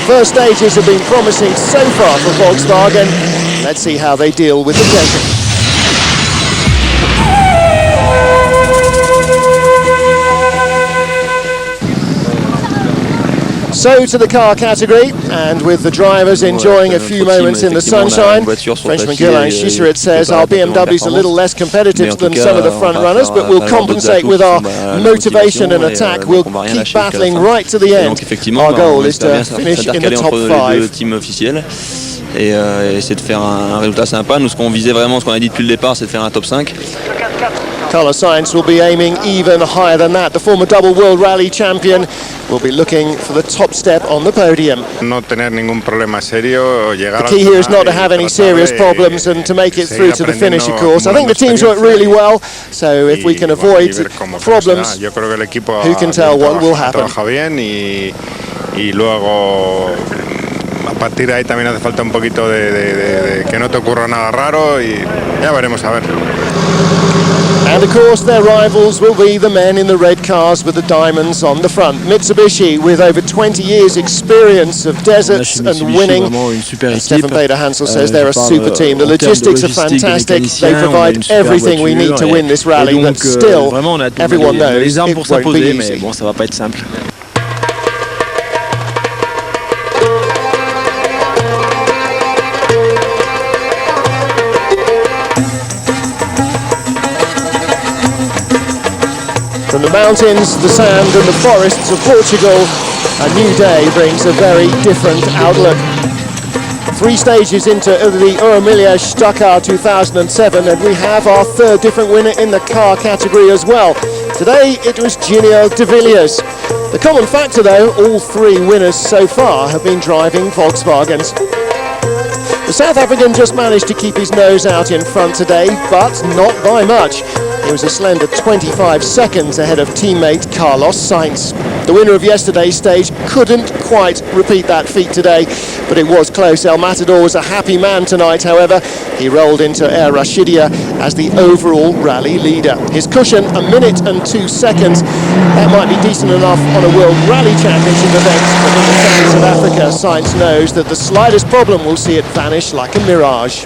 first stages have been promising so far for Volkswagen. Let's see how they deal with the pressure. So to the car category, and with the drivers enjoying a few moments in the sunshine, Frenchman Guillain Chicheret says our BMW's a little less competitive than some of the front runners, but we'll compensate with our motivation and attack. We'll keep battling right to the end. Our goal is to finish in the top 5. Et essayer de faire un résultat sympa. Nous, ce qu'on visait vraiment, ce qu'on a dit depuis le départ, c'est de faire un top 5. Carlos Sainz will be aiming even higher than that. The former double World Rally champion will be looking for the top step on the podium. No tener ningún problema serio, the key here is not to have any serious problems and to make it through to the finish, of course. I think the teams work really well, so if we can avoid problems, who can tell what will happen. Y luego a partir de ahí también hace falta un poquito de que no te ocurra nada raro y ya veremos a ver. And of course their rivals will be the men in the red cars with the diamonds on the front. Mitsubishi, with over 20 years experience of deserts and winning. Stefan Peter-Hansel says they're a super team. The logistics are fantastic. They provide everything we need to win this rally, but still everyone knows it won't be easy. From the mountains, the sand and the forests of Portugal, a new day brings a very different outlook. 3 stages into the Euromilliage Dakar 2007, and we have our third different winner in the car category as well. Today it was Gilles de Villiers. The common factor though, all 3 winners so far have been driving Volkswagens. The South African just managed to keep his nose out in front today, but not by much. He was a slender 25 seconds ahead of teammate Carlos Sainz. The winner of yesterday's stage couldn't quite repeat that feat today, but it was close. El Matador was a happy man tonight, however. He rolled into Air Rashidia as the overall rally leader. His cushion, 1 minute and 2 seconds. That might be decent enough on a World Rally Championship event, but in the sands of Africa, Sainz knows that the slightest problem will see it vanish like a mirage.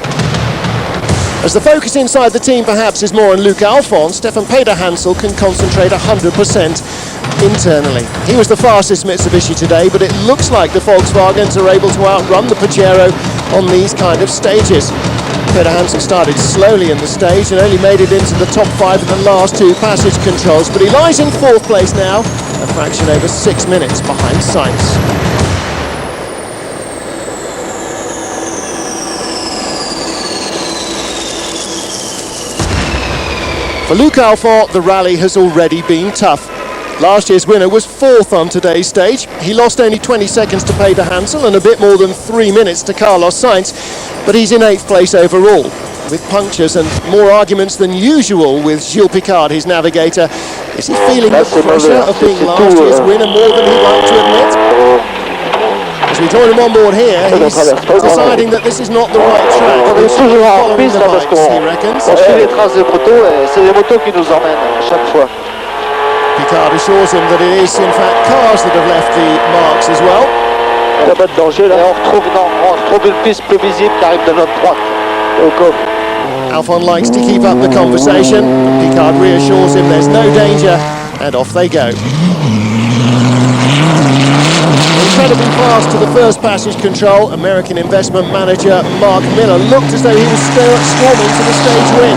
As the focus inside the team perhaps is more on Luc Alphonse, Stefan Peter-Hansel can concentrate 100% internally. He was the fastest Mitsubishi today, but it looks like the Volkswagens are able to outrun the Pajero on these kind of stages. Peter-Hansel started slowly in the stage and only made it into the top 5 in the last 2 passage controls, but he lies in 4th place now, a fraction over 6 minutes behind Sainz. For Luc Alphonse, the rally has already been tough. Last year's winner was 4th on today's stage. He lost only 20 seconds to Peter-Hansel and a bit more than 3 minutes to Carlos Sainz, but he's in 8th place overall. With punctures and more arguments than usual with Gilles Picard, his navigator. Is he feeling the pressure of being last year's winner more than he'd like to admit? As we join him on board here, he's deciding that this is not the right track. He's following the bikes, he reckons. Picard assures him that it is in fact cars that have left the marks as well. Alphonse likes to keep up the conversation. Picard reassures him there's no danger, and off they go. Incredibly fast to the first passage control. American investment manager Mark Miller looked as though he was storming to the stage win.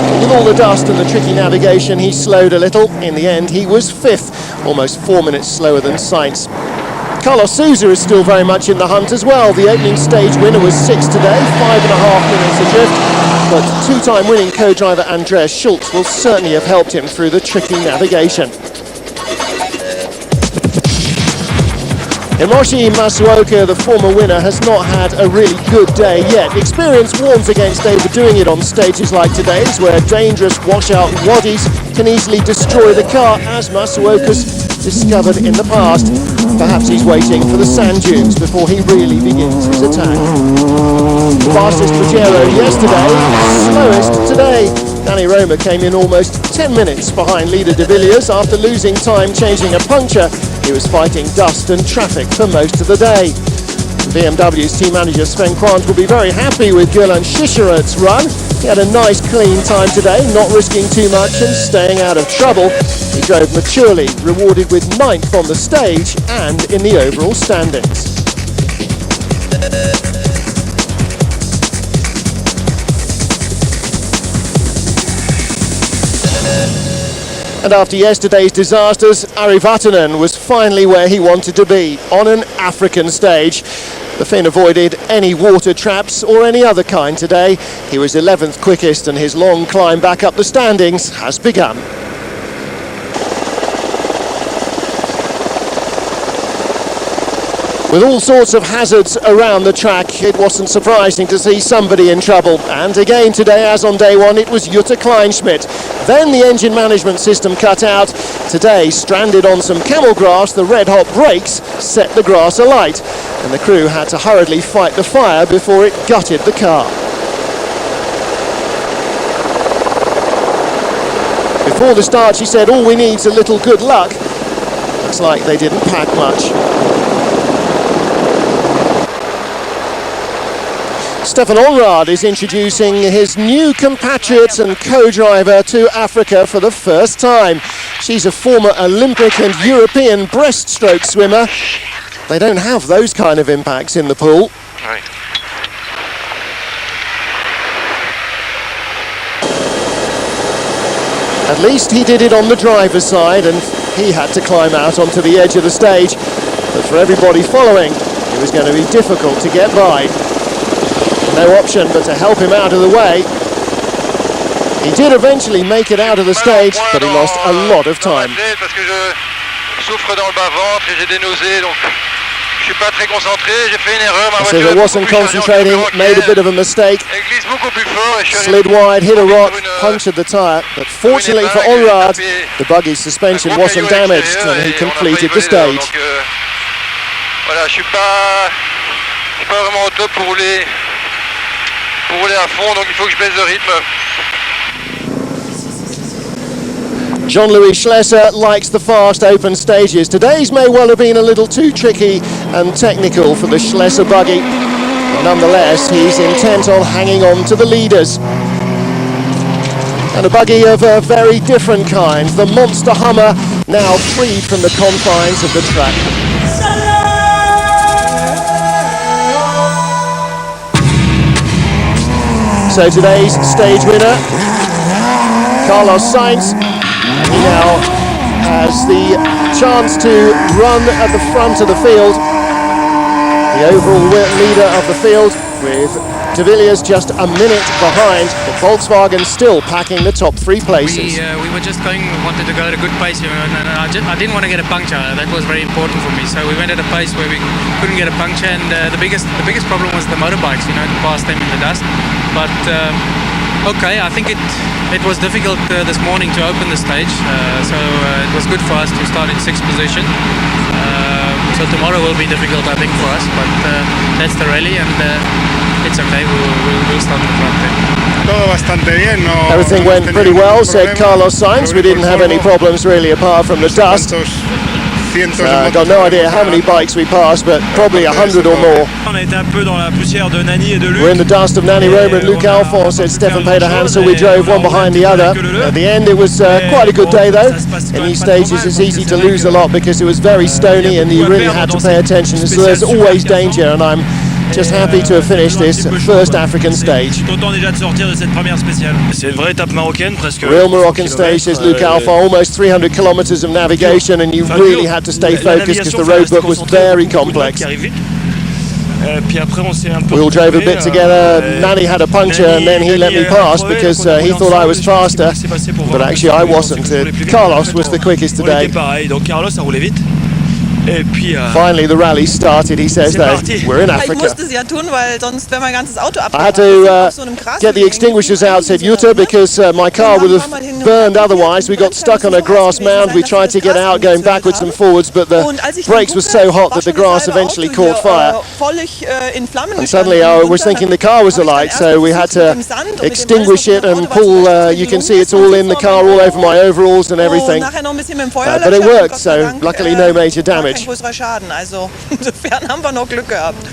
But with all the dust and the tricky navigation, he slowed a little. In the end, he was 5th, almost 4 minutes slower than Sainz. Carlos Souza is still very much in the hunt as well. The opening stage winner was 6th today, 5.5 minutes adrift. But 2-time winning co-driver Andreas Schultz will certainly have helped him through the tricky navigation. Hiroshi Masuoka, the former winner, has not had a really good day yet. Experience warns against overdoing it on stages like today's, where dangerous washout waddies can easily destroy the car, as Masuoka's discovered in the past. Perhaps he's waiting for the sand dunes before he really begins his attack. Fastest Pajero yesterday, slowest today. Danny Roma came in almost 10 minutes behind leader de Villiers after losing time changing a puncture. He was fighting dust and traffic for most of the day. BMW's team manager Sven Krant will be very happy with Göran Schischeret's run. He had a nice clean time today, not risking too much and staying out of trouble. He drove maturely, rewarded with 9th on the stage and in the overall standings. And after yesterday's disasters, Ari Vatanen was finally where he wanted to be, on an African stage. The Finn avoided any water traps or any other kind today. He was 11th quickest and his long climb back up the standings has begun. With all sorts of hazards around the track, it wasn't surprising to see somebody in trouble. And again today, as on day one, it was Jutta Kleinschmidt. Then the engine management system cut out. Today, stranded on some camel grass, the red-hot brakes set the grass alight. And the crew had to hurriedly fight the fire before it gutted the car. Before the start, she said, all we need is a little good luck. Looks like they didn't pack much. Stefan Onraad is introducing his new compatriot and co-driver to Africa for the first time. She's a former Olympic and European breaststroke swimmer. They don't have those kind of impacts in the pool. Right. At least he did it on the driver's side and he had to climb out onto the edge of the stage. But for everybody following, it was going to be difficult to get by. No option but to help him out of the way. He did eventually make it out of the stage, but he lost a lot of time. So I wasn't concentrating, made a bit of a mistake, slid wide, hit a rock, punctured the tyre, but fortunately for Onraad, the buggy's suspension wasn't damaged and he completed the stage. Jean-Louis Schlesser likes the fast open stages. Today's may well have been a little too tricky and technical for the Schlesser buggy. But nonetheless, he's intent on hanging on to the leaders. And a buggy of a very different kind, the Monster Hummer, now freed from the confines of the track. So today's stage winner, Carlos Sainz. He now has the chance to run at the front of the field. The overall leader of the field, with De Villiers just a minute behind. The Volkswagen still packing the top 3 places. We were just wanted to go at a good pace, and I didn't want to get a puncture. That was very important for me. So we went at a pace where we couldn't get a puncture, and the biggest problem was the motorbikes, to pass them in the dust. But okay, I think it was difficult this morning to open the stage, so it was good for us to start in 6th position. So tomorrow will be difficult, I think, for us, but that's the rally, and it's okay. We'll start in the front then. Everything went pretty well, said Carlos Sainz. We didn't have any problems really apart from the dust. I got no idea how many bikes we passed, but probably 100 or more. We're in the dust of Nani Roma and Luc Alphonse, said Stefan Peter Hansel. We drove one behind the other. At the end, it was quite a good day, though. In these stages, it's easy to lose a lot because it was very stony and you really had to pay attention. So there's always danger, and I'm just happy to have finished this first African stage. Real Moroccan stage, says Luc Alphonse. Almost 300 kilometers of navigation, and you really had to stay focused because the roadbook was very complex. We all drove a bit together. Nani had a puncture and then he let me pass because he thought I was faster, but actually I wasn't. Carlos was the quickest today. Finally the rally started, he says, though. We're in Africa. I had to get the extinguishers out, said Jutta, because my car would have burned otherwise. We got stuck on a grass mound. We tried to get out, going backwards and forwards, but the brakes were so hot that the grass eventually caught fire. And suddenly I was thinking the car was alight, so we had to extinguish it and pull. You can see it's all in the car, all over my overalls and everything. But it worked, so luckily no major damage. Größerer Schaden, also insofern haben wir noch Glück gehabt.